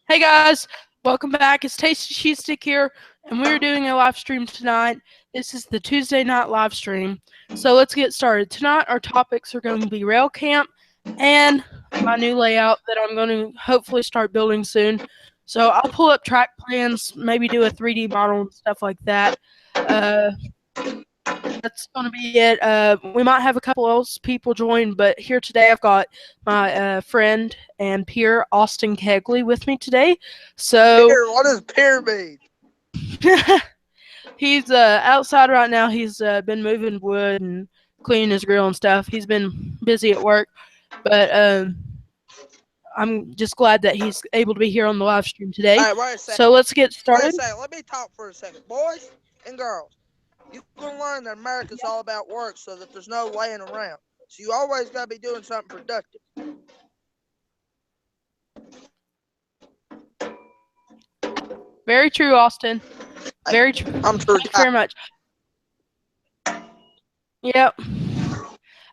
Hey guys, welcome back. It's Tasty Cheese Stick here, and we're doing a live stream tonight. This is the Tuesday night live stream. So let's get started. Tonight our topics are going to be Railcamp and my new layout that I'm going to hopefully start building soon. So I'll pull up track plans, maybe do a 3D model and stuff like that. Uh, that's going to be it. We might have a couple else people join, but here today I've got my friend and peer Austin Kegley with me today. So Pear, what is pyramid? he's outside right now. He's been moving wood and cleaning his grill and stuff. He's been busy at work, but I'm just glad that he's able to be here on the live stream today. Hey, wait a second. So let's get Wait a started. second. Let me talk for a second. Boys and girls, you can learn that America's all about work so that there's no laying around. So you always got to be doing something productive. Very true, Austin. Very true. I'm true. Thank you very much. Yep.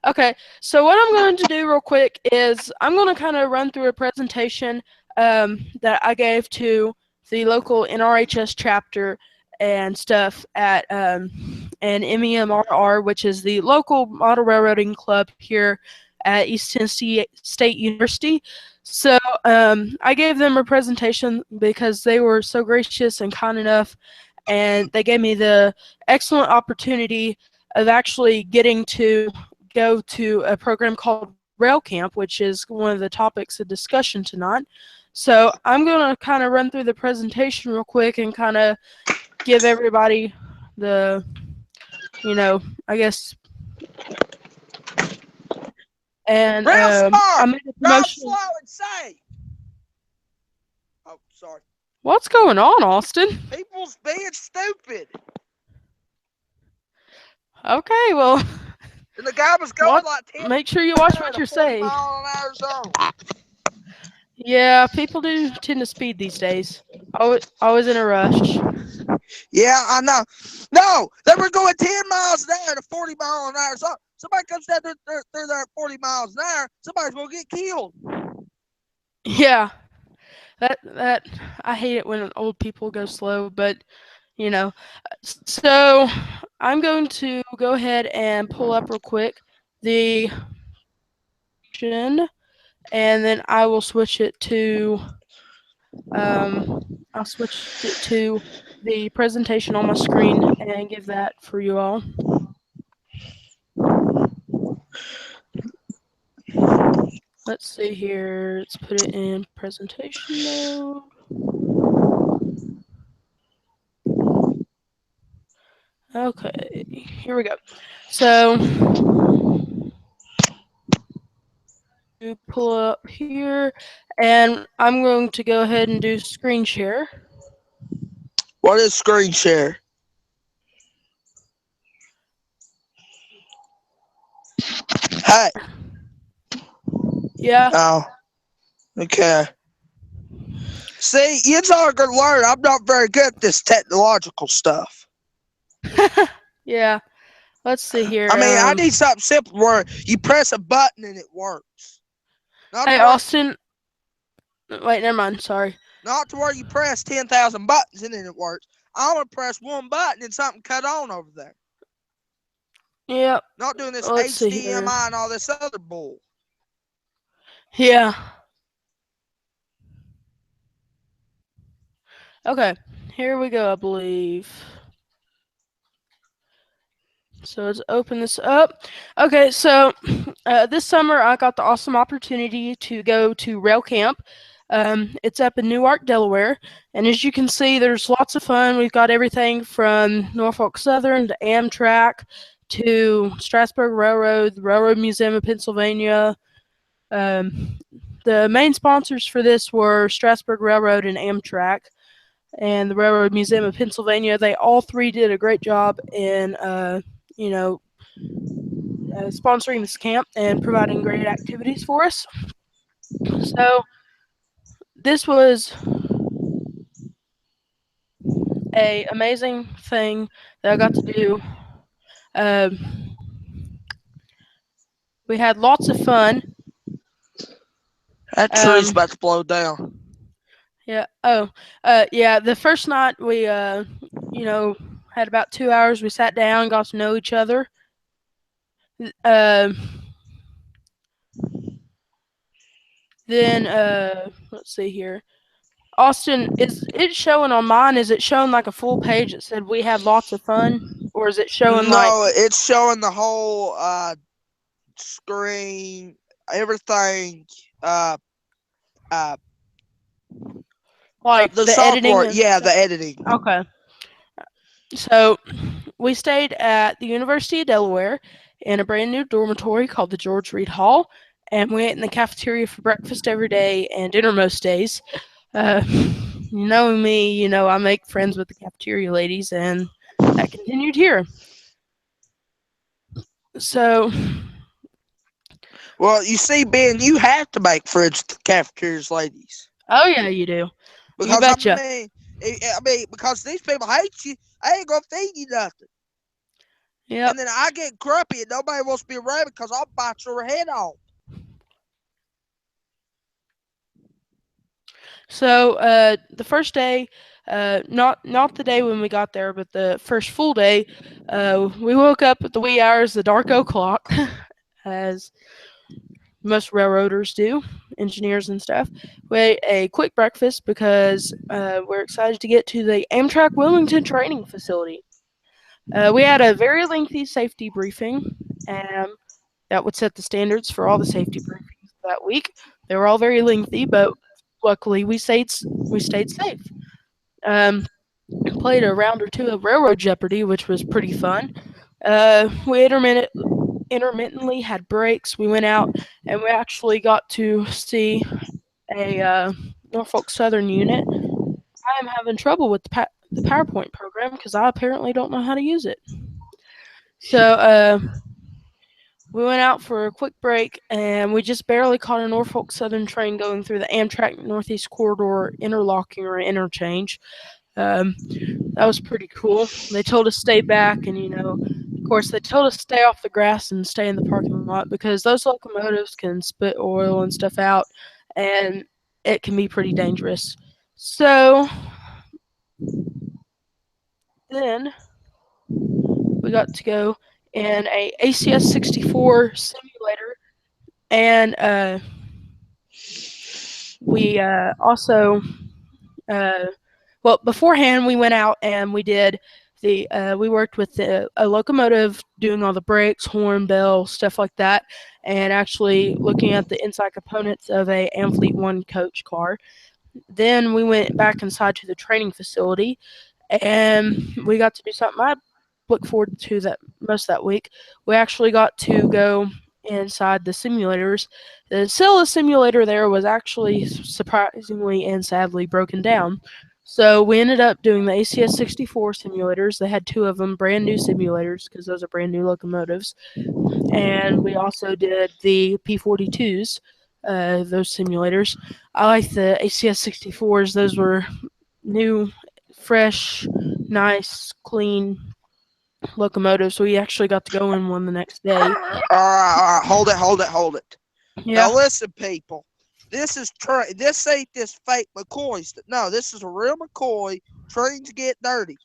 Okay, so what I'm going to do real quick is I'm going to kind of run through a presentation that I gave to the local NRHS chapter and stuff at an MEMRR, which is the local model railroading club here at East Tennessee State University. So I gave them a presentation because they were so gracious and kind enough, and they gave me the excellent opportunity of actually getting to go to a program called Railcamp, which is one of the topics of discussion tonight. So I'm going to kind of run through the presentation real quick and kind of give everybody the, I guess. And Real smart. I made a Drive promotion. slow and safe. Oh, sorry. What's going on, Austin? People's being stupid. Okay, well. And the guy was going like 10. Make sure you watch what you're saying. Yeah, people do tend to speed these days. Always in a rush. Yeah, I know. No, they were going 10 miles an hour to 40 miles an hour. So somebody comes down through there at 40 miles an hour, somebody's going to get killed. Yeah. That I hate it when old people go slow, but so I'm going to go ahead and pull up real quick the and then I will switch it to I'll switch it to the presentation on my screen and give that for you all. Let's see here. Let's put it in presentation mode. Okay, here we go. So, you pull up here, and I'm going to go ahead and do screen share. What is screen share? Hey. Yeah. Oh. Okay. See, you all gonna learn. I'm not very good at this technological stuff. Yeah. Let's see here. I mean, I need something simple where you press a button and it works. Not hey, Austin. Wait, never mind. Sorry. Not to where you press 10,000 buttons and then it works. I want to press one button and something cut on over there. Yep. Not doing this HDMI and all this other bull. Yeah. Okay. Here we go, I believe. So let's open this up. Okay, so this summer I got the awesome opportunity to go to Railcamp. It's up in Newark, Delaware, and as you can see, there's lots of fun. We've got everything from Norfolk Southern to Amtrak to Strasburg Railroad, the Railroad Museum of Pennsylvania. The main sponsors for this were Strasburg Railroad and Amtrak, and the Railroad Museum of Pennsylvania. They all three did a great job in sponsoring this camp and providing great activities for us. So this was an amazing thing that I got to do. We had lots of fun. That tree's about to blow down. Yeah. Oh, yeah. The first night we, you know, had about 2 hours. We sat down, got to know each other. Uh, then, let's see here. Austin, is it showing on mine? Is it showing like a full page that said we had lots of fun, or is it showing No, it's showing the whole screen, everything. Uh, uh, like the the editing software. and Yeah, the stuff? editing. Okay. So we stayed at the University of Delaware in a brand new dormitory called the George Reed Hall, and we ate in the cafeteria for breakfast every day and dinner most days. Uh, knowing me, I make friends with the cafeteria ladies, and that continued here. So, Well, you see, Ben, you have to make friends with the cafeterias ladies oh yeah, you do. You because betcha. because these people hate you. I ain't gonna feed you nothing, Yep. and then I get grumpy and nobody wants to be around because I'll bite your head off. So, the first day, not the day when we got there, but the first full day, we woke up at the wee hours, the dark o'clock, as most railroaders do, engineers and stuff. We ate a quick breakfast because we're excited to get to the Amtrak Wilmington training facility. We had a very lengthy safety briefing, and that would set the standards for all the safety briefings that week. They were all very lengthy, but luckily we stayed safe. Um, Played a round or two of Railroad Jeopardy, which was pretty fun. We intermittently had breaks. We went out and we actually got to see a Norfolk Southern unit. I am having trouble with the PowerPoint program because I apparently don't know how to use it. So we went out for a quick break and we just barely caught a Norfolk Southern train going through the Amtrak Northeast Corridor interlocking or interchange. Um, that was pretty cool. They told us stay back, and of course, they told us stay off the grass and stay in the parking lot because those locomotives can spit oil and stuff out, and it can be pretty dangerous. So then we got to go in a ACS 64 simulator, and we also uh, well, beforehand we went out and we worked with a locomotive doing all the brakes, horn, bell, stuff like that, and actually looking at the inside components of a Amfleet One coach car. Then we went back inside to the training facility, and we got to do something I look forward to that most that week. We actually got to go inside the simulators. The Scylla simulator there was actually surprisingly and sadly broken down. So we ended up doing the ACS 64 simulators. They had two of them, brand new simulators, because those are brand new locomotives. And we also did the P42s, those simulators. I like the ACS 64s. Those were new, fresh, nice, clean locomotives. We actually got to go in one the next day. All right, hold it. Yeah. Now listen, people. This ain't this fake McCoy's. No, this is a real McCoy. Trains get dirty.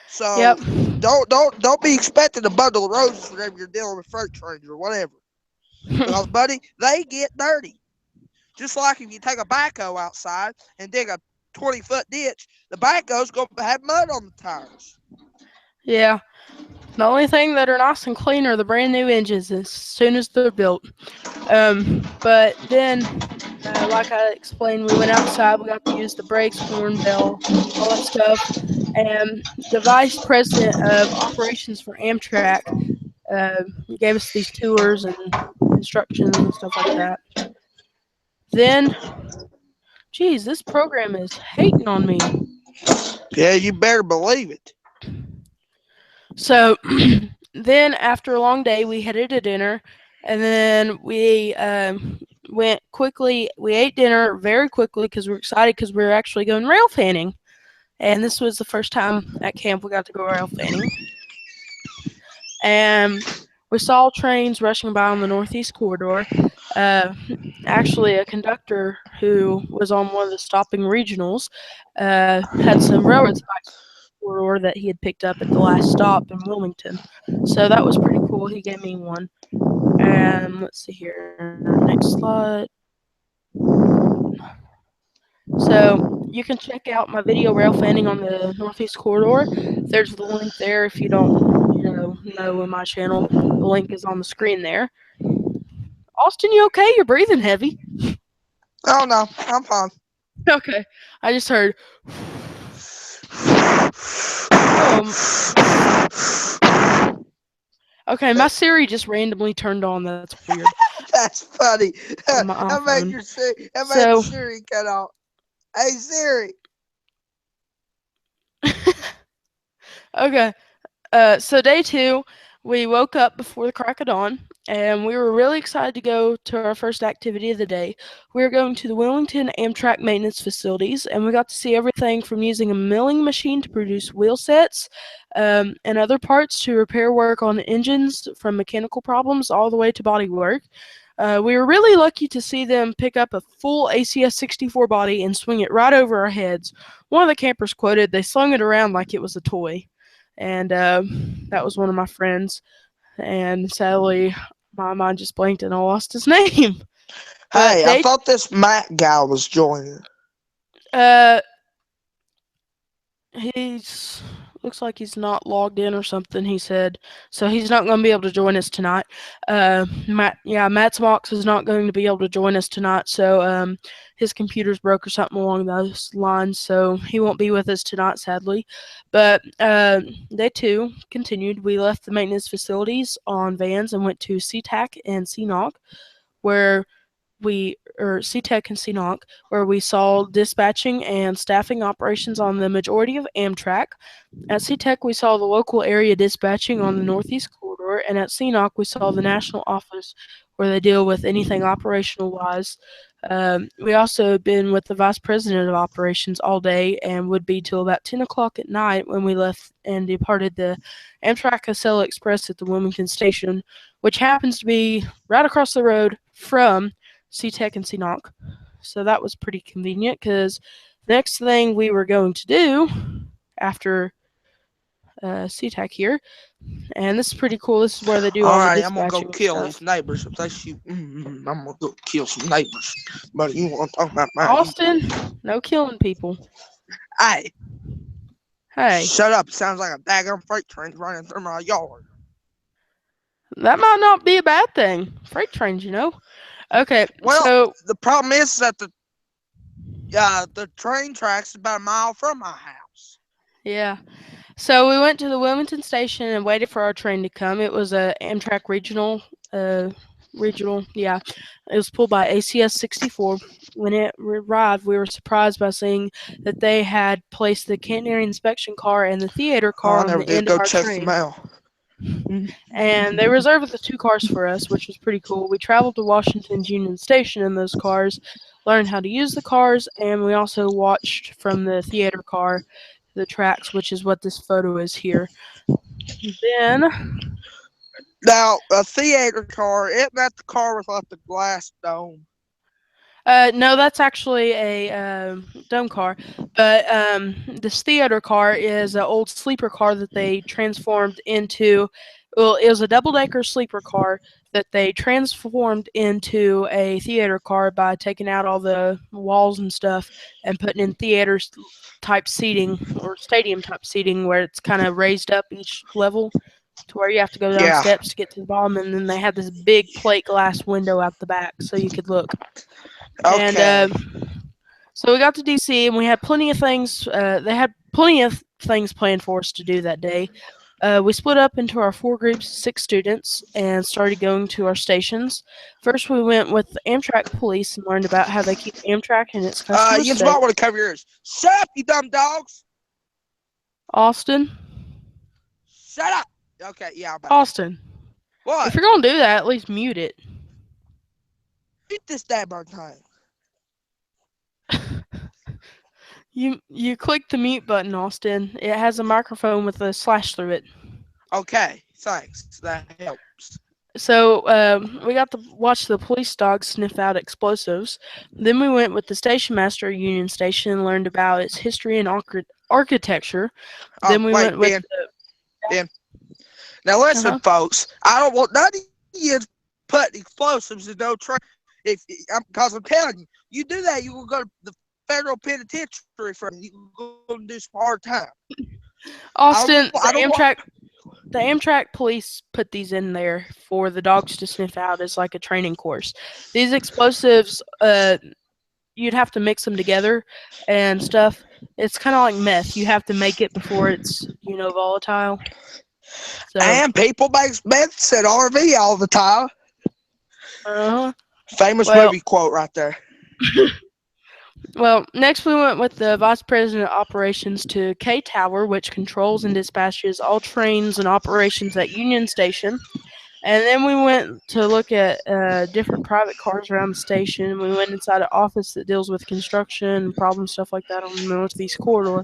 So Yep. don't be expecting a bundle of roses whenever you're dealing with freight trains or whatever. Because buddy, they get dirty. Just like if you take a backhoe outside and dig a 20-foot ditch, the backhoe's gonna have mud on the tires. Yeah. The only thing that are nice and clean are the brand new engines as soon as they're built. But then, like I explained, we went outside. We got to use the brakes, horn, bell, all that stuff. And the vice president of operations for Amtrak gave us these tours and instructions and stuff like that. Then, geez, this program is hating on me. Yeah, you better believe it. So then, after a long day, we headed to dinner, and then we went quickly. We ate dinner very quickly because we were excited because we were actually going rail fanning, and this was the first time at camp we got to go rail fanning. And we saw trains rushing by on the Northeast Corridor. Uh, Actually, a conductor who was on one of the stopping regionals had some railroad spikes corridor that he had picked up at the last stop in Wilmington. So that was pretty cool. He gave me one. And let's see here. Next slide. So you can check out my video rail fanning on the Northeast Corridor. There's the link there if you don't, know in my channel. The link is on the screen there. Austin, you okay? You're breathing heavy. Oh no, I'm fine. Okay. I just heard. Oh, okay. My Siri just randomly turned on. That's weird That's funny. on my iPhone. That made the So, Siri cut off. Hey Siri. okay. So day two, we woke up before the crack of dawn, and we were really excited to go to our first activity of the day. We were going to the Wilmington Amtrak maintenance facilities, and we got to see everything from using a milling machine to produce wheel sets and other parts to repair work on engines from mechanical problems all the way to body work. We were really lucky to see them pick up a full ACS 64 body and swing it right over our heads. One of the campers quoted, "They slung it around like it was a toy." And that was one of my friends. And sadly, my mind just blanked and I lost his name. But Hey, I thought this Matt guy was joining. uh, he's looks like he's not logged in or something. He said so he's not going to be able to join us tonight. Matt's Mox is not going to be able to join us tonight. So his computer's broke or something along those lines. So he won't be with us tonight, sadly. But day two continued. We left the maintenance facilities on vans and went to SeaTac and CNOC, where CTEC and CNOC, where we saw dispatching and staffing operations on the majority of Amtrak. At CTEC, we saw the local area dispatching on the Northeast Corridor, and at CNOC, we saw the national office where they deal with anything operational wise. We also been with the vice president of operations all day and would be till about 10 o'clock at night when we left and departed the Amtrak Casella Express at the Wilmington station, which happens to be right across the road from CTEC and CNOC. So that was pretty convenient because the next thing we were going to do after CTEC here, and this is pretty cool. This is where they do all the Alright, I'm gonna go dispatching and kill these stuff. neighbors if they shoot. I'm gonna go kill some neighbors. But you wanna talk about my Austin, no killing people. Hey, Hey, shut up. It sounds like a daggone freight train running through my yard. that might not be a bad thing. Freight trains, you know. Okay, Well, so the problem is that the train tracks about a mile from my house. yeah. So we went to the Wilmington station and waited for our train to come. It was a Amtrak regional, yeah. It was pulled by ACS 64. When it arrived, we were surprised by seeing that they had placed the cantenary inspection car and the theater Oh, car I on never the did end of go our check the train. mail. And they reserved the two cars for us, which was pretty cool. We traveled to Washington's Union Station in those cars, learned how to use the cars, and we also watched from the theater car the tracks, which is what this photo is here. Then, Now, a theater car, isn't that the car with like the glass dome? no, that's actually a dome car, but this theater car is an old sleeper car that they transformed into. Well, it was a double-decker sleeper car that they transformed into a theater car by taking out all the walls and stuff and putting in theater type seating or stadium type seating where it's kind of raised up each level to where you have to go down Yeah. steps to get to the bottom, and then they had this big plate glass window out the back so you could look. And Okay. so we got to DC, and we had plenty of things. They had plenty of things planned for us to do that day. We split up into our four groups, 6 students, and started going to our stations. First, we went with the Amtrak police and learned about how they keep Amtrak and its customers You safe. might want to cover your ears. Shut up, you dumb dogs. Austin, Shut up. Okay, yeah, I'm back. Austin, if What? you're gonna do that, at least mute it. Eat this damn thing. You click the mute button, Austin. It has a microphone with a slash through it. Okay, thanks. That helps. So we got to watch the police dogs sniff out explosives. Then we went with the station master at Union Station and learned about its history and architecture. Oh, Then we wait, went with Ben. Now listen, uh-huh. folks. I don't want none of you putting explosives in no train. Because I'm telling you, you do that, you will go to the federal penitentiary for it. You will go and do some hard time. Austin, I don't want. the Amtrak police put these in there for the dogs to sniff out as like a training course. These explosives, you'd have to mix them together and stuff. It's kind of like meth. You have to make it before it's volatile. So, And people make bets at RV all the time. uh Famous well, movie quote right there. well. Next, we went with the vice president of operations to K Tower, which controls and dispatches all trains and operations at Union Station. And then we went to look at different private cars around the station. We went inside an office that deals with construction and problem stuff like that on the Northeast Corridor.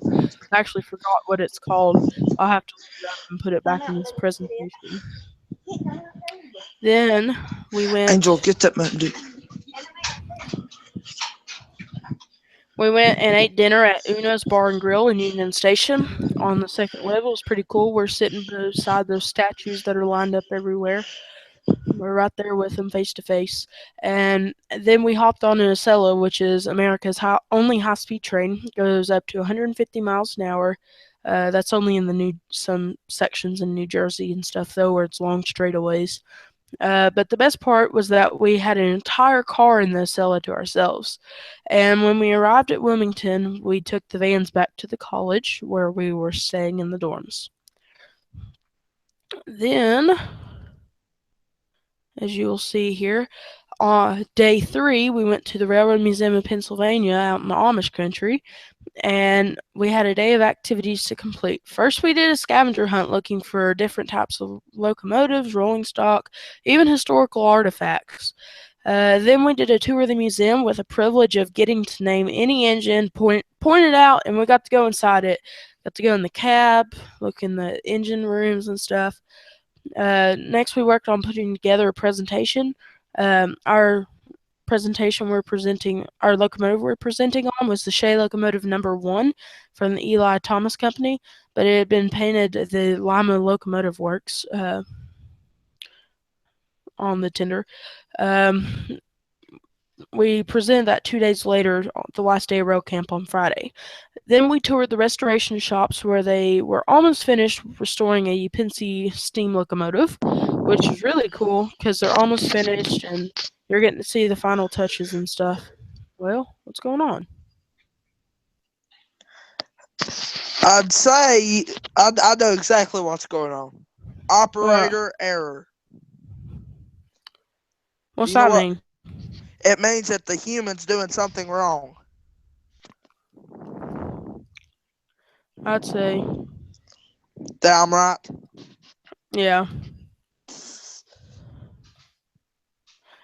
I actually forgot what it's called. I'll have to look it up and put it back in this presentation. Then we Angel, went get that man, dude. we went and ate dinner at Una's Bar and Grill in Union Station on the second level. It was pretty cool. We're sitting beside those statues that are lined up everywhere. We're right there with them face to face. And then we hopped on an Acela, which is America's only high speed train. It goes up to 150 miles an hour. That's only in some sections in New Jersey and stuff, though, where it's long straightaways. But the best part was that we had an entire car in the Acela to ourselves. And when we arrived at Wilmington, we took the vans back to the college where we were staying in the dorms. Then, as you will see here, on day 3, we went to the Railroad Museum of Pennsylvania out in the Amish country, and we had a day of activities to complete. First, we did a scavenger hunt looking for different types of locomotives, rolling stock, even historical artifacts. Then we did a tour of the museum with the privilege of getting to name any engine, point it out, and we got to go inside it. Got to go in the cab, look in the engine rooms and stuff. Next, we worked on putting together a presentation. Our our locomotive we're presenting on was the Shea locomotive number 1 from the Eli Thomas Company, but it had been painted the Lima Locomotive Works on the tender. Um, we presented that 2 days later, the last day of Railcamp on Friday. Then we toured the restoration shops where they were almost finished restoring a Pennsy steam locomotive, which was really cool because they're almost finished and you're getting to see the final touches and stuff. Well, what's going on? I'd say I know exactly what's going on. Well, Operator error. what's You know that what? mean? It means that the human's doing something wrong. I'd say, That I'm right. yeah.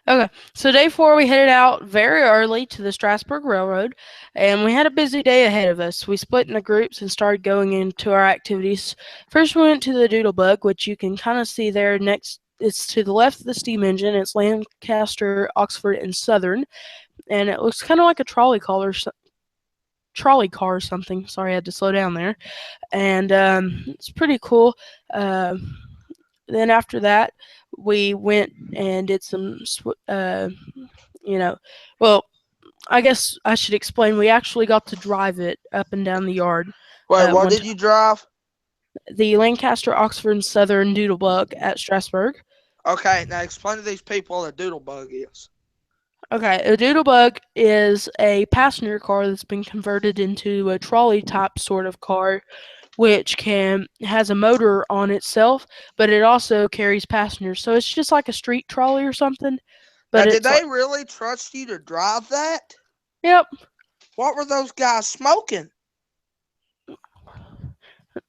Okay, so day 4, we headed out very early to the Strasburg Railroad, and we had a busy day ahead of us. We split into groups and started going into our activities. First, we went to the Doodlebug, which you can kind of see there next. It's to the left of the steam engine. It's Lancaster, Oxford, and Southern, and it looks kind of like a trolley car or something. Sorry, I had to slow down there. And it's pretty cool. Uh, then after that, we went and did some, you know, well, I guess I should explain. We actually got to drive it up and down the yard Wait, what one did time. you drive? The Lancaster, Oxford, and Southern Doodlebug at Strasburg. Okay, now explain to these people what a doodlebug is. Okay, a Doodlebug is a passenger car that's been converted into a trolley type sort of car, which can has a motor on itself, but it also carries passengers. So it's just like a street trolley or something. Now, But did it's like, they really trust you to drive that? yep, What were those guys smoking?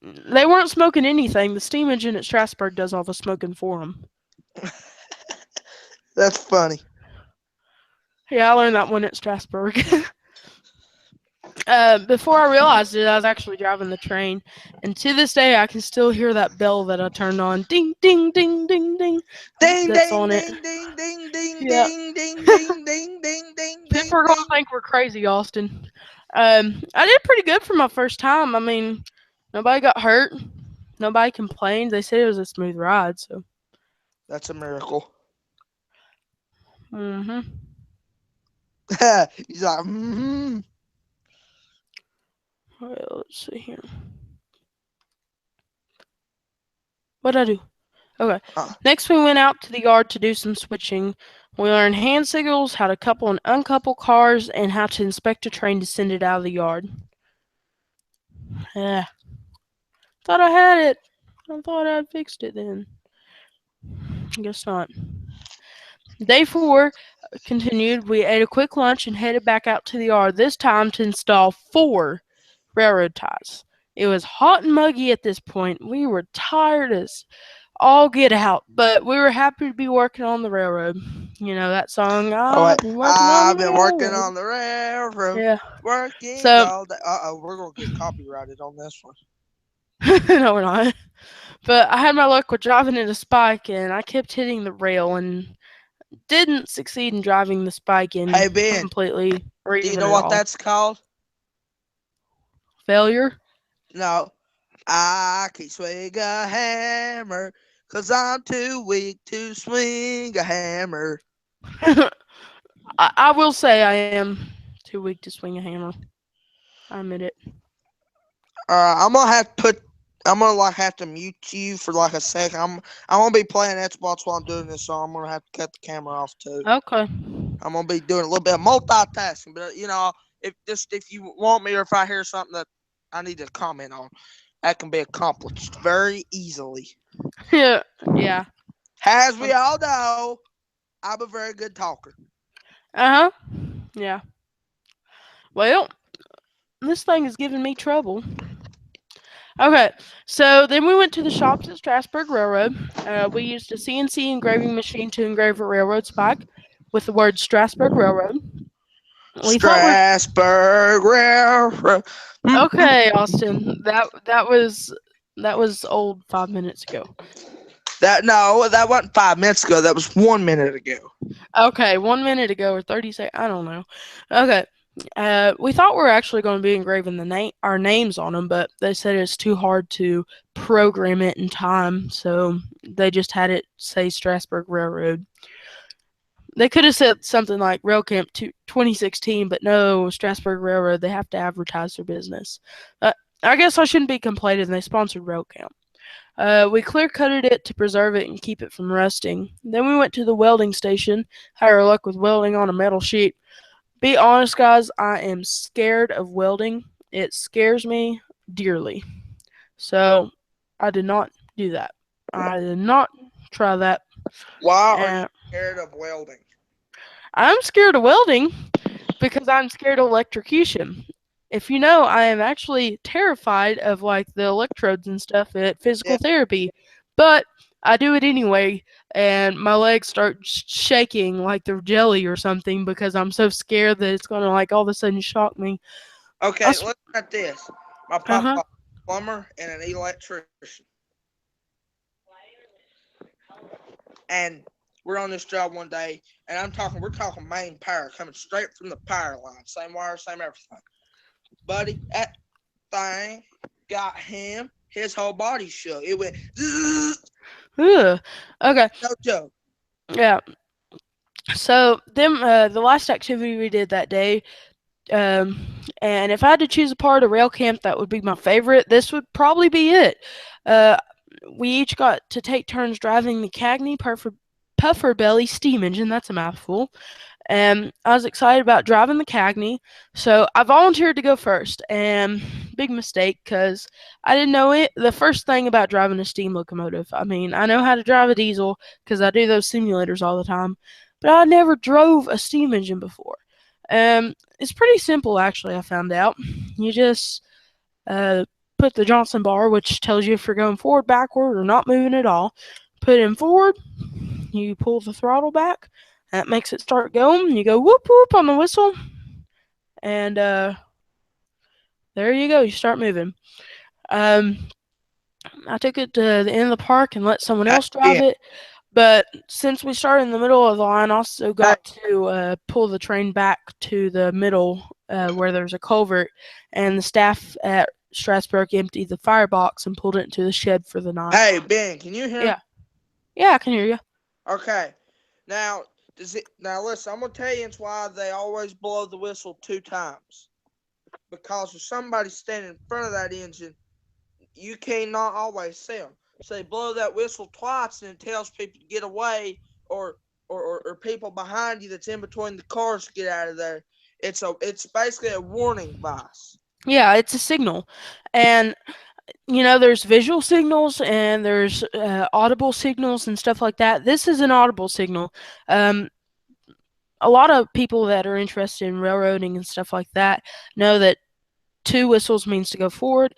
they weren't smoking anything. The steam engine at Strasburg does all the smoking for them. That's funny. Yeah, I learned that one at Strasburg. Before I realized it, I was actually driving the train, and to this day, I can still hear that bell that I turned on. Ding, ding, ding, ding, ding. Ding That's ding on it. ding ding ding ding Yeah. ding ding ding ding ding ding People ding are gonna ding. think we're crazy, Austin. I did pretty good for my first time. I mean, nobody got hurt. Nobody complained. They said it was a smooth ride. So, That's a miracle. mhm. He's like, mm-hmm. Well, let's see here. What'd I do? Okay. Uh, Next, we went out to the yard to do some switching. We learned hand signals, how to couple and uncouple cars, and how to inspect a train to send it out of the yard. Yeah, thought I had it. I thought I'd fixed it then. Guess not. Day four continued. We ate a quick lunch and headed back out to the yard, this time to install four railroad ties. It was hot and muggy at this point. We were tired as all get out, but we were happy to be working on the railroad. You know that song, oh wait, I've been working on the I've been working railroad. on the railroad, Yeah. working So, all day. We're gonna get copyrighted on this one. no, we're not. But I had my luck with driving in a spike, and I kept hitting the rail and didn't succeed in driving the spike Hey in Ben, completely or do you even know at what all. that's called? Failure? No, I can't swing a hammer, 'cause I'm too weak to swing a hammer. I will say I am too weak to swing a hammer. I admit it. I'm gonna have to put. I'm gonna like have to mute you for like a second. I'm gonna be playing Xbox while I'm doing this, so I'm gonna have to cut the camera off too. Okay. I'm gonna be doing a little bit of multitasking, but if you want me or if I hear something that I need to comment on, that can be accomplished very easily. Yeah. Yeah. As we all know, I'm a very good talker. Uh huh. Yeah. Well, this thing is giving me trouble. Okay, so then we went to the shops at Strasburg Railroad. We used a CNC engraving machine to engrave a railroad spike with the word Strasburg Railroad. We thought we're Strasburg Railroad. okay, Austin. That was old 5 minutes ago. That no, that wasn't 5 minutes ago. That was 1 minute ago. Okay, 1 minute ago or 30 seconds. I don't know. Okay, we thought we were actually going to be engraving our names on them, but they said it's too hard to program it in time, so they just had it say Strasburg Railroad. They could have said something like Railcamp 2016, but no, Strasburg Railroad. They have to advertise their business. I guess I shouldn't be complaining. They sponsored Railcamp. We clear cutted it to preserve it and keep it from rusting. Then we went to the welding station. Had our luck with welding on a metal sheet. Be honest, guys, I am scared of welding. It scares me dearly. So I did not do that. I did not try that. Why are you And scared of welding? I'm scared of welding because I'm scared of electrocution. If you know, I am actually terrified of like the electrodes and stuff at Yeah. physical therapy, but I do it anyway, and my legs start shaking like they're jelly or something because I'm so scared that it's gonna like all of a sudden shock me. I Okay, look at this. My Uh huh. papa, plumber and an electrician, and we're on this job one day, and we're talking main power coming straight from the power line, same wire, same everything. Buddy, that thing got him. His whole body shook. It went. Zzz, Ugh. Okay. no joke. Yeah. So then, the last activity we did that day. Um, and if I had to choose a part of rail camp that would be my favorite, this would probably be it. Uh, we each got to take turns driving the Cagney Puffer Belly steam engine. That's a mouthful. And I was excited about driving the Cagney, so I volunteered to go first. And big mistake because I didn't know it. The first thing about driving a steam locomotive. I mean, I know how to drive a diesel because I do those simulators all the time, but I never drove a steam engine before. It's pretty simple actually. I found out. You just uh, put the Johnson bar, which tells you if you're going forward, backward, or not moving at all. Put it in forward. You pull the throttle back. That makes it start going. You go whoop whoop on the whistle, and there you go. You start moving. Um, I took it to the end of the park and let someone Hey, else drive Ben. it. But since we started in the middle of the line, I also Hey, got to pull the train back to the middle where there's a culvert, and the staff at Strasburg emptied the firebox and pulled it into the shed for the night. hey, Ben. Can you hear me? Yeah, yeah, I can hear you. Okay. Now, does it? Now, listen. I'm gonna tell you it's why they always blow the whistle 2 times. Because if somebody's standing in front of that engine, you cannot always see them. So they blow that whistle twice, and it tells people to get away, or people behind you that's in between the cars to get out of there. It's basically a warning device. Yeah, it's a signal, and there's visual signals and there's audible signals and stuff like that. This is an audible signal. Um, a lot of people that are interested in railroading and stuff like that know that two whistles means to go forward,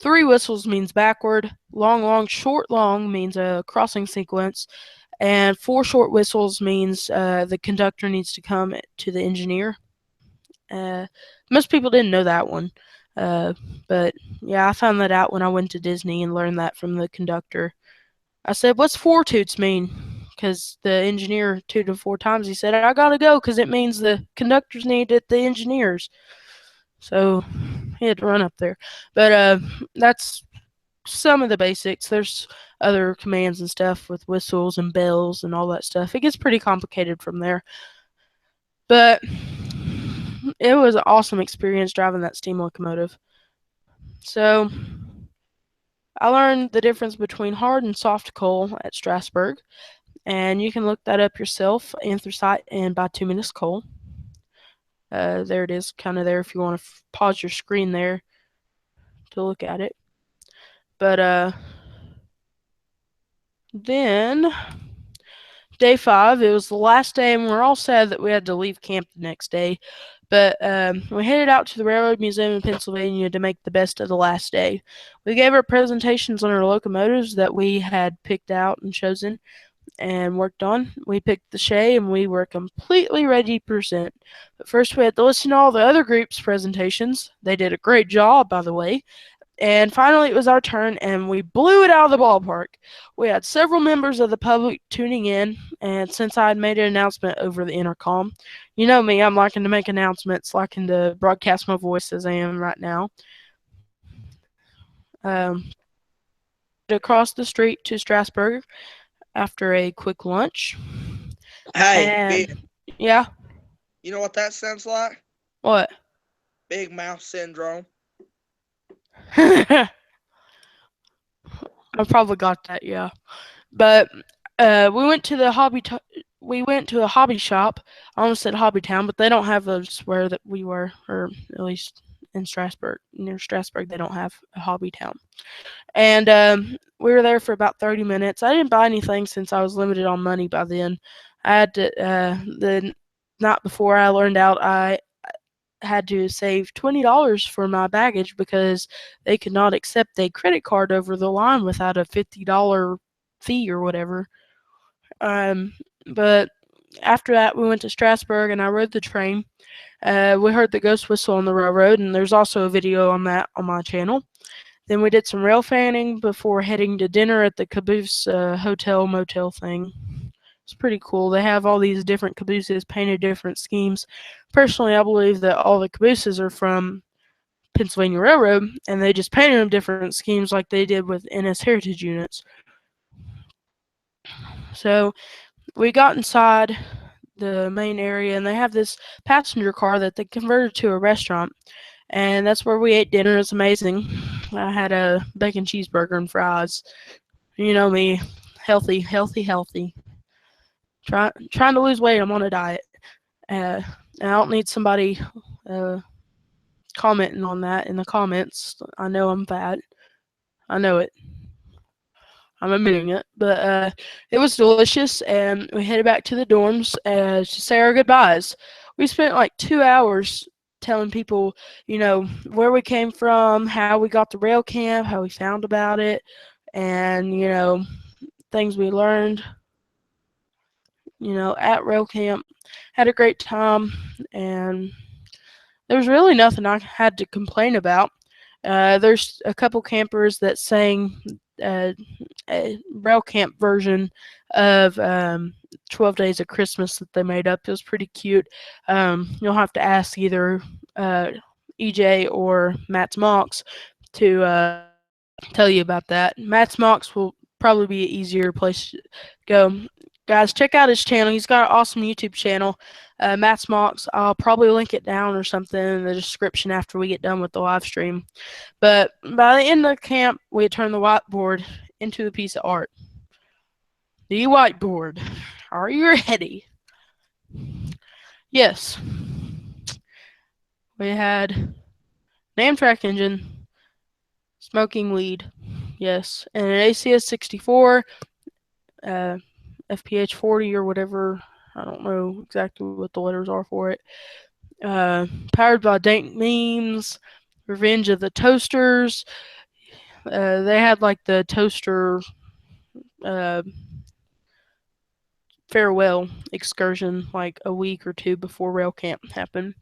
three whistles means backward, long, long, short, long means a crossing sequence, and four short whistles means the conductor needs to come to the engineer. Uh, Most people didn't know that one. Uh, but yeah, I found that out when I went to Disney and learned that from the conductor. I said, "What's four toots mean?" Because the engineer tooted four times. He said, "I gotta go because it means the conductors need it, the engineers." So he had to run up there. But that's some of the basics. There's other commands and stuff with whistles and bells and all that stuff. It gets pretty complicated from there. But it was an awesome experience driving that steam locomotive. So I learned the difference between hard and soft coal at Strasburg, and you can look that up yourself, anthracite and bituminous coal. There it is, kind of there if you want to pause your screen there to look at it. But then day 5, it was the last day, and we were all sad that we had to leave camp the next day. But we headed out to the Railroad Museum in Pennsylvania to make the best of the last day. We gave our presentations on our locomotives that we had picked out and chosen and worked on. We picked the Shay and we were completely ready to present. But first, we had to listen to all the other groups' presentations. They did a great job, by the way. And finally, it was our turn, and we blew it out of the ballpark. We had several members of the public tuning in, and since I had made an announcement over the intercom, you know me, I'm liking to make announcements, liking to broadcast my voice as I am right now. We headed across the street to Strasburg after a quick lunch. Hey, Ben. And yeah, You know what that sounds like? what? Big mouth syndrome. I probably got that, yeah. But we went to the we went to a hobby shop. I almost said Hobby Town, but they don't have those where that we were, or at least in Strasburg, near Strasburg, they don't have a Hobby Town. And we were there for about 30 minutes. I didn't buy anything since I was limited on money by then. I had to the night before I learned out I had to save $20 for my baggage because they could not accept a credit card over the line without a $50 fee or whatever. But after that, we went to Strasburg and I rode the train. We heard the ghost whistle on the railroad, and there's also a video on that on my channel. Then we did some rail fanning before heading to dinner at the Caboose Hotel Motel thing. It's pretty cool. They have all these different cabooses painted different schemes. Personally, I believe that all the cabooses are from Pennsylvania Railroad, and they just painted them different schemes like they did with NS Heritage units. So we got inside the main area, and they have this passenger car that they converted to a restaurant, and that's where we ate dinner. It's amazing. I had a bacon cheeseburger and fries. You know me, healthy, healthy, healthy. Trying to lose weight. I'm on a diet. I don't need somebody uh, commenting on that in the comments. I know I'm fat. I know it. I'm admitting it. But it was delicious, and we headed back to the dorms to say our goodbyes. We spent like 2 hours telling people, where we came from, how we got to Railcamp, how we found about it, and, things we learned, at Railcamp. Had a great time, and there was really nothing I had to complain about. There's a couple campers that sang a Railcamp version of 12 Days of Christmas that they made up. It was pretty cute. You'll have to ask either uh, EJ or Matt's Mox to tell you about that. Matt's Mox will probably be an easier place to go. Guys, check out his channel. He's got an awesome YouTube channel. Matt's Mox. I'll probably link it down or something in the description after we get done with the live stream. But by the end of the camp, we turn the whiteboard into a piece of art. The whiteboard. Are you ready? Yes. We had an Amtrak engine, smoking weed. Yes. And an ACS 64, FPH 40 or whatever. I don't know exactly what the letters are for it. Powered by Dank Memes, Revenge of the Toasters. They had like the toaster uh, farewell excursion like a week or two before Railcamp happened.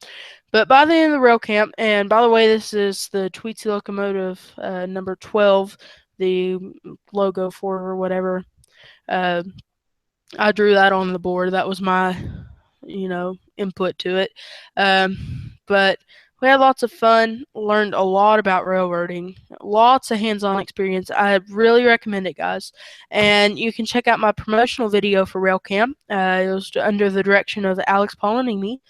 But by the end of the Railcamp, and by the way, this is the Tweetsy locomotive number 12, the logo for it or whatever. Uh, I drew that on the board. That was my, input to it. But we had lots of fun, learned a lot about railroading, lots of hands on experience. I really recommend it, guys. And you can check out my promotional video for Railcamp. It was under the direction of Alex Polonini.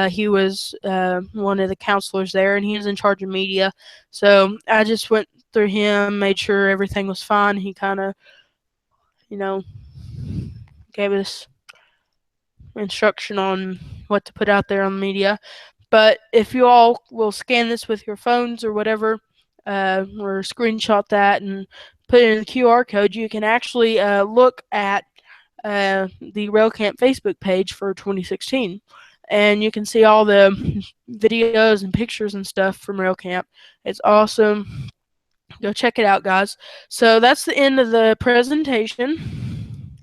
He was one of the counselors there, and he was in charge of media. So I just went through him, made sure everything was fine. He kind of, you know, gave us instruction on what to put out there on the media. But if you all will scan this with your phones or whatever, or screenshot that and put it in the QR code, you can actually look at the Railcamp Facebook page for 2016. And you can see all the videos and pictures and stuff from Railcamp. It's awesome. Go check it out, guys. So that's the end of the presentation.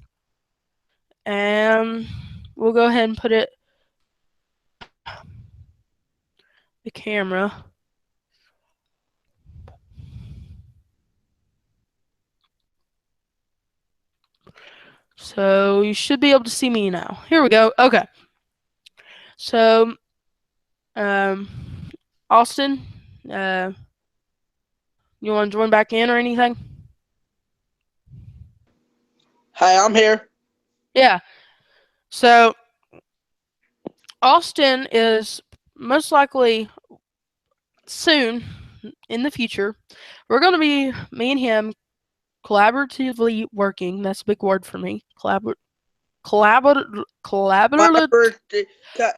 And we'll go ahead and put it the camera. So you should be able to see me now. Here we go. Okay. So, um, Austin, uh, you want to join back in or anything? Hey, I'm here. Yeah. So, Austin is most likely soon in the future. We're going to be, me and him, collaboratively working. That's a big word for me. Collaborative. Collaboratively,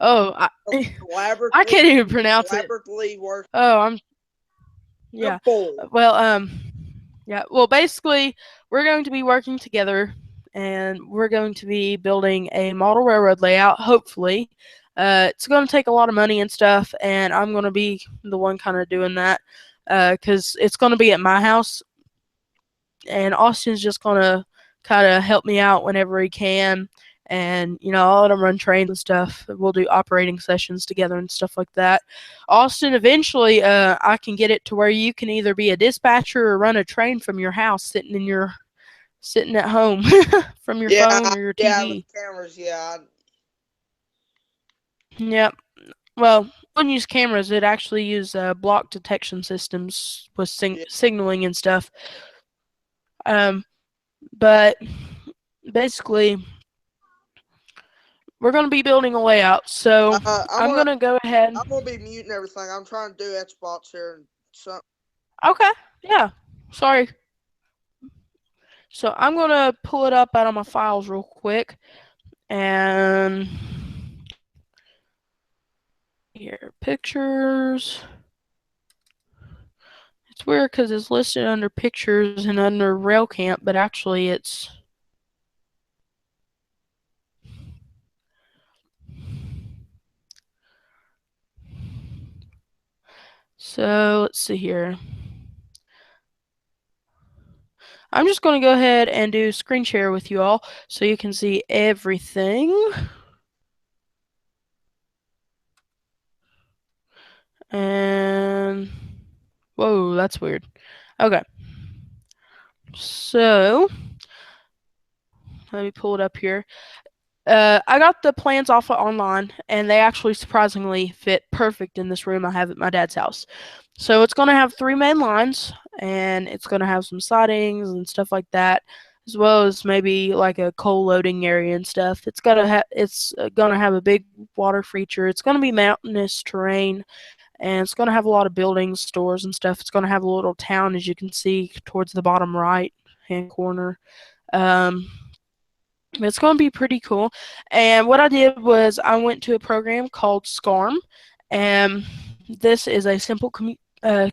Oh, I collaboratively, can't even pronounce it. collaboratively work. Oh, yeah. Well, yeah. Well, basically, we're going to be working together, and we're going to be building a model railroad layout. Hopefully, it's going to take a lot of money and stuff, and I'm going to be the one kind of doing that, because it's going to be at my house, and Austin's just going to kind of help me out whenever he can. And I'll let him run trains and stuff. We'll do operating sessions together and stuff like that. Austin, eventually, I can get it to where you can either be a dispatcher or run a train from your house, sitting at home from your phone or your TV. Yeah, with cameras. Yeah. Yep. Well, wouldn't use cameras. It actually use block detection systems with signaling and stuff. But basically, we're going to be building a layout, so I'm going to go ahead. I'm going to be muting everything. I'm trying to do Xbox here. Okay, yeah. Sorry. So I'm going to pull it up out of my files real quick. And here, pictures. It's weird because it's listed under pictures and under Railcamp, but actually it's... So let's see here. I'm just going to go ahead and do screen share with you all so you can see everything. And Whoa, that's weird. Okay, so let me pull it up here. I got the plans off of online, and they actually surprisingly fit perfect in this room I have at my dad's house. So it's gonna have three main lines, and it's gonna have some sidings and stuff like that, as well as maybe like a coal loading area and stuff. It's gonna have a big water feature. It's gonna be mountainous terrain, and it's gonna have a lot of buildings, stores, and stuff. It's gonna have a little town, as you can see towards the bottom right hand corner. Um, it's going to be pretty cool. And what I did was I went to a program called SCARM, and this is a simple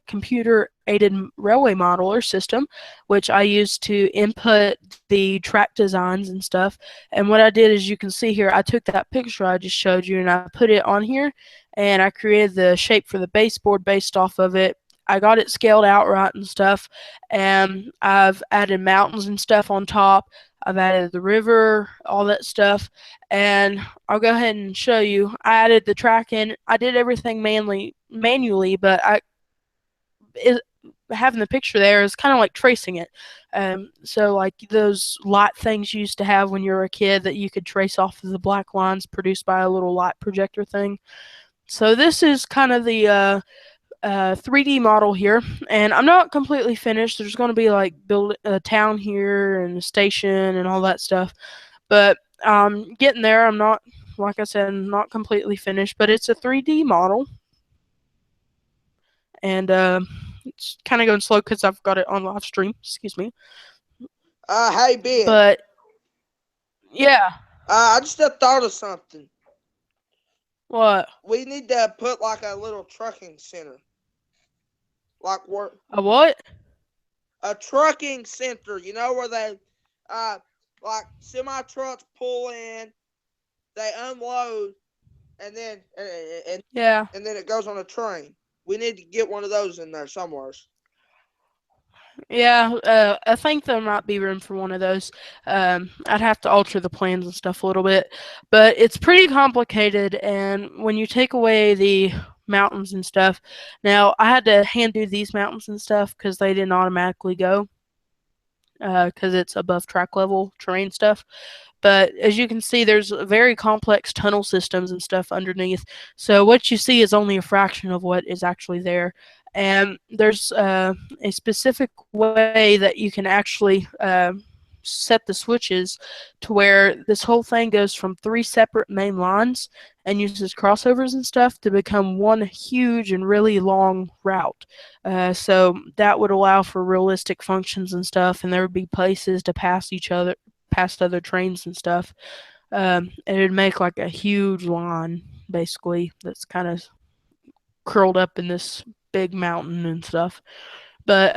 computer aided railway modeler system, which I use to input the track designs and stuff. And what I did is you can see here, I took that picture I just showed you and I put it on here, and I created the shape for the baseboard based off of it. I got it scaled out right and stuff, and I've added mountains and stuff on top. I've added the river, all that stuff, and I'll go ahead and show you. I added the track in. I did everything manually, but it, having the picture there is kind of like tracing it. So like those light things you used to have when you were a kid that you could trace off of the black lines produced by a little light projector thing. So this is kind of the 3D model here, and I'm not completely finished. There's going to be like build a town here and a station and all that stuff, but getting there. I'm not, like I said, not completely finished, but it's a 3D model, and it's kind of going slow because I've got it on live stream. Excuse me, Hey Ben. but yeah, I just thought of something. what We need to put like a little trucking center, like where a what? a trucking center. You know where they, uh, like semi trucks pull in, they unload, and then Yeah. and then it goes on a train. We need to get one of those in there somewhere. Yeah, I think there might be room for one of those. I'd have to alter the plans and stuff a little bit, but it's pretty complicated. And when you take away the mountains and stuff, now I had to hand do these mountains and stuff because they didn't automatically go because it's above track level terrain stuff. But as you can see, there's very complex tunnel systems and stuff underneath. So what you see is only a fraction of what is actually there. And there's a specific way that you can actually set the switches to where this whole thing goes from three separate main lines and uses crossovers and stuff to become one huge and really long route. So that would allow for realistic functions and stuff, and there would be places to pass each other, past other trains and stuff. And it'd make like a huge line, basically, that's kind of curled up in this big mountain and stuff. But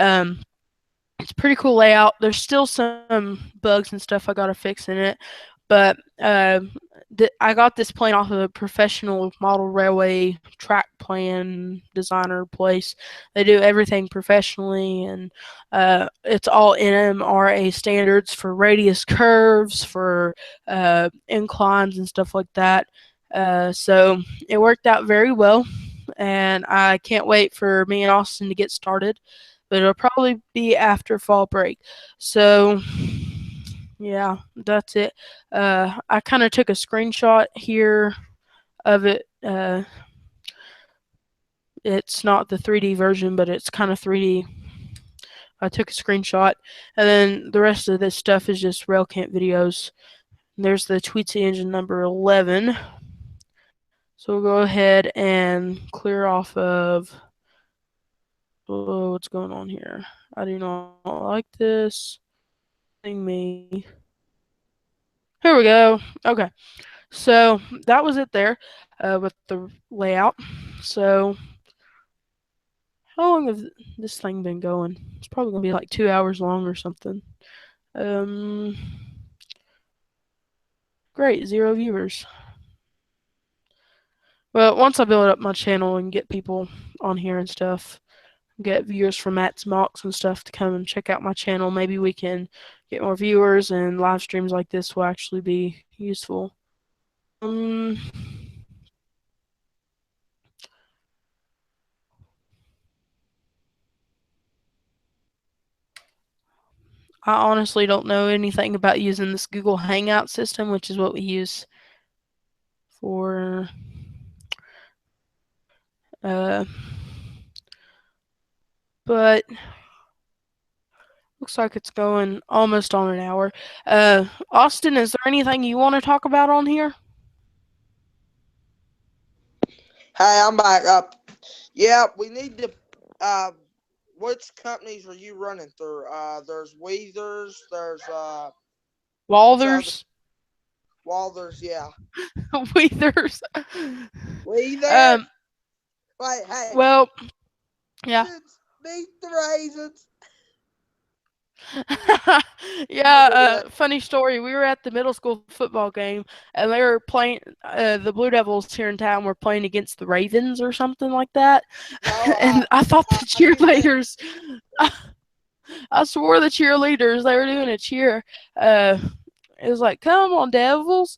it's a pretty cool layout. There's still some bugs and stuff I gotta fix in it, but I got this plane off of a professional model railway track plan designer place. They do everything professionally, and it's all NMRA standards for radius curves, for inclines and stuff like that. So it worked out very well, and I can't wait for me and Austin to get started. But it'll probably be after fall break. So yeah, that's it. I kind of took a screenshot here of it. It's not the 3D version, but it's kind of 3D. I took a screenshot, and then the rest of this stuff is just Railcamp videos. And there's the Tweetsy engine number 11. So we'll go ahead and clear off of. Oh, what's going on here? I do not like this. Me. Here we go. Okay. So that was it there with the layout. So how long has this thing been going? It's probably gonna be like 2 hours long or something. Um, great, zero viewers. Well, once I build up my channel and get people on here and stuff, get viewers from Matt's Mocks and stuff to come and check out my channel, maybe we can get more viewers and live streams like this will actually be useful. Um, I honestly don't know anything about using this Google Hangout system, which is what we use for uh but looks like it's going almost on an hour. Austin, is there anything you want to talk about on here? Hey, I'm back up. Yeah, we need to. Uh, which companies are you running through? There's Weathers. There's what's the other? Walthers? Walthers. Yeah, Weathers. Weather. um, Wait, hey, well, yeah. raisins. Beat the raisins. Yeah, Remember that? funny story. We were at the middle school football game, and they were playing. The Blue Devils here in town were playing against the Ravens or something like that. No, And I thought the I think that. cheerleaders, I swore the cheerleaders, they were doing a cheer. Uh, it was like, "Come on, Devils,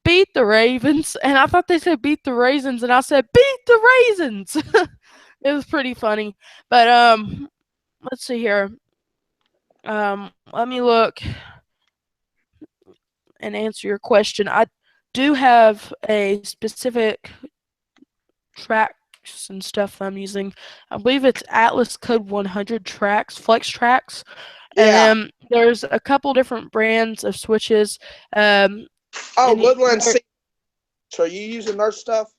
beat the Ravens," and I thought they said "beat the raisins," and I said "beat the raisins." It was pretty funny, but let's see here. Let me look and answer your question. I do have a specific tracks and stuff that I'm using. I believe it's Atlas Code 100 tracks, Flex tracks, and Yeah. then there's a couple different brands of switches. Um, Oh, and Woodland Sea. So are you using their stuff?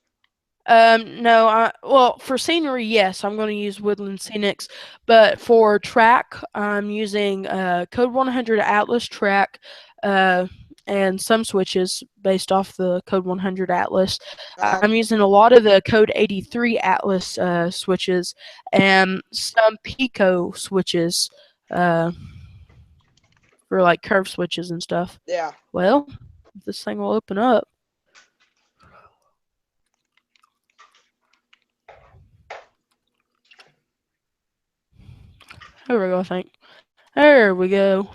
no, well for scenery, yes, I'm going to use Woodland Scenics, but for track, I'm using Code 100 Atlas track, uh, and some switches based off the Code 100 Atlas. I'm Um, using a lot of the Code 83 Atlas switches and some Pico switches uh, for like curve switches and stuff. yeah. Well, this thing will open up. There we go. I think. There we go.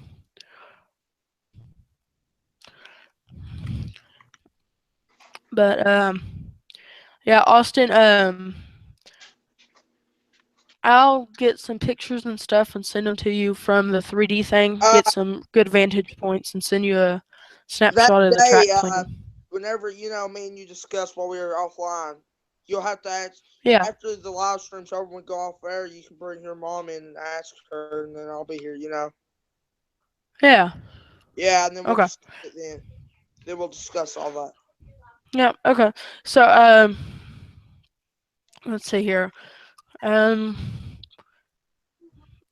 But yeah, Austin. I'll get some pictures and stuff and send them to you from the 3D thing. Uh, Get some good vantage points and send you a that snapshot of the day, track plan. whenever me and you discussed while we were offline, you'll have to ask Yeah, after the live stream's over. When we go off air, you can bring your mom in and ask her, and then I'll be here. yeah. Yeah, and then we'll Okay. discuss it then. Then we'll discuss all that. Yeah. Okay. So let's see here. Um,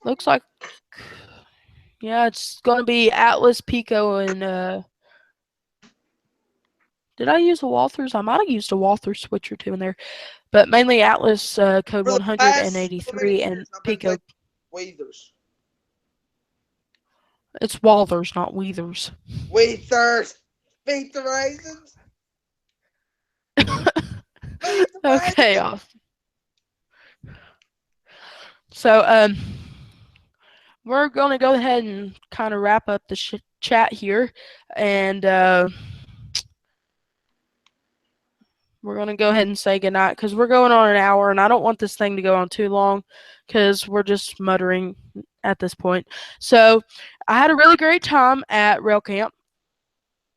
looks like yeah, it's gonna be Atlas, Pico, and did I use a Walthers? I might have used a Walthers switch or two in there, but mainly Atlas code For the 100 and past so many 83 and years, I've been Pico. thinking Weathers. It's Walthers, not Weathers. Weathers, beat the raisins, beat the Okay, raisins. awesome. So we're going to go ahead and kind of wrap up the chat here, and we're going to go ahead and say goodnight because we're going on an hour, and I don't want this thing to go on too long because we're just muttering at this point. So I had a really great time at Railcamp.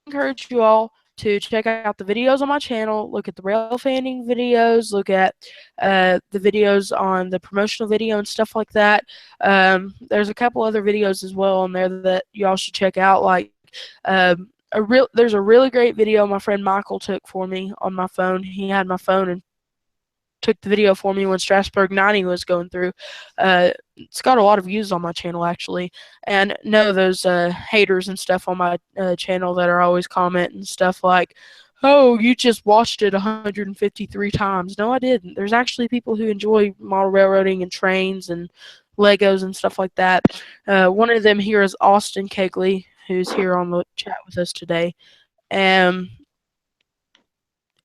Encourage you all to check out the videos on my channel, look at the rail fanning videos, look at the videos on the promotional video and stuff like that. There's a couple other videos as well on there that y'all should check out. Like there's a really great video my friend Michael took for me on my phone. He had my phone and took the video for me when Strasburg 90 was going through. It's got a lot of views on my channel actually, and no, those haters and stuff on my channel that are always commenting stuff like, "Oh, you just watched it 153 times." No, I didn't. There's actually people who enjoy model railroading and trains and Legos and stuff like that. One of them here is Austin Kegley, who's here on the chat with us today. And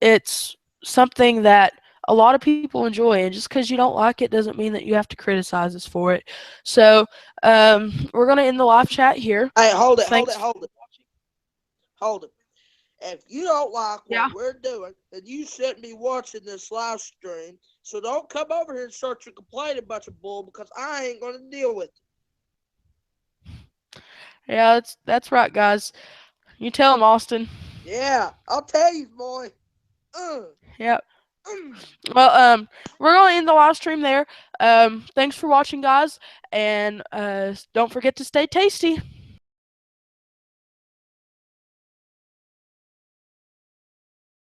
it's something that a lot of people enjoy, and just because you don't like it doesn't mean that you have to criticize us for it. So we're going to end the live chat here. Hey, hold it, hold it, Thanks for hold it, hold it. If you don't like yeah. what we're doing, then you shouldn't be watching this live stream. So don't come over here and start your complaining about your bull because I ain't going to deal with it. Yeah, that's right, guys. You tell him, Austin. Yeah, I'll tell you, boy. Uh, Yep. mm. Well, we're gonna end the live stream there. Thanks for watching, guys, and don't forget to stay tasty.